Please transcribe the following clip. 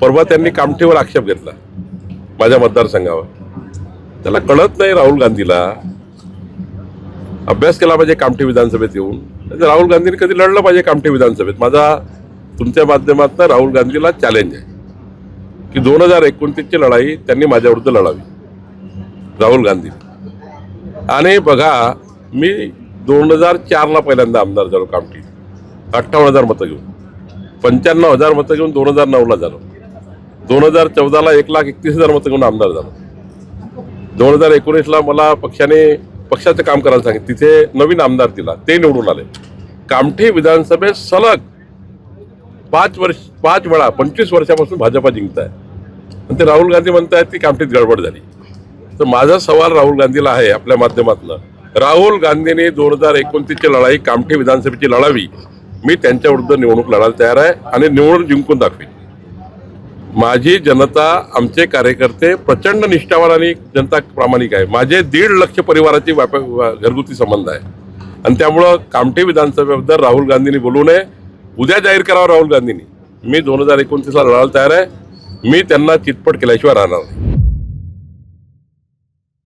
परवा त्यांनी कामठीवर आक्षेप घेतला माझ्या मतदारसंघावर. त्याला कळत नाही राहुल गांधीला अभ्यास केला पाहिजे कामठी विधानसभेत येऊन. राहुल गांधीने कधी लढलं पाहिजे कामठी विधानसभेत. माझा तुमच्या माध्यमातून राहुल गांधीला चॅलेंज आहे की 2029ची लढाई त्यांनी माझ्याविरुद्ध लढावी राहुल गांधी. आणि बघा मी 2004ला पहिल्यांदा आमदार झालो कामठी 58,000 मतं घेऊन, 95,000 मतं घेऊन 2009ला झालो. 2014ला 1,31,000 मतं घेऊन आमदार झालो. 2019ला मला पक्षाचं काम करायला सांगितलं, तिथे नवीन आमदार दिला, ते निवडून आले. कामठी विधानसभेत सलग 5 वेळा 25 वर्षापासून भाजपा जिंकत आहे. आणि ते राहुल गांधी म्हणतायत की कामठीत गडबड झाली. तर माझा सवाल राहुल गांधीला आहे आपल्या माध्यमातून, राहुल गांधीने 2029ची लढाई कामठी विधानसभेची लढावी. मी त्यांच्या विरुद्ध निवडणूक लढायला तयार आहे आणि निवडून जिंकून दाखवेन. माझी जनता, आमचे कार्यकर्ते प्रचंड निष्ठावान आणि जनता प्रामाणिक आहे. माझे 1.5 लाख परिवाराची घरगुती संबंध आहे. आणि त्यामुळं कामठी विधानसभेबद्दल राहुल गांधींनी बोलू नये. उद्या जाहीर करावं राहुल गांधींनी. मी 2029ला लढायला तयार आहे. मी त्यांना चितपट केल्याशिवाय राहणार नाही.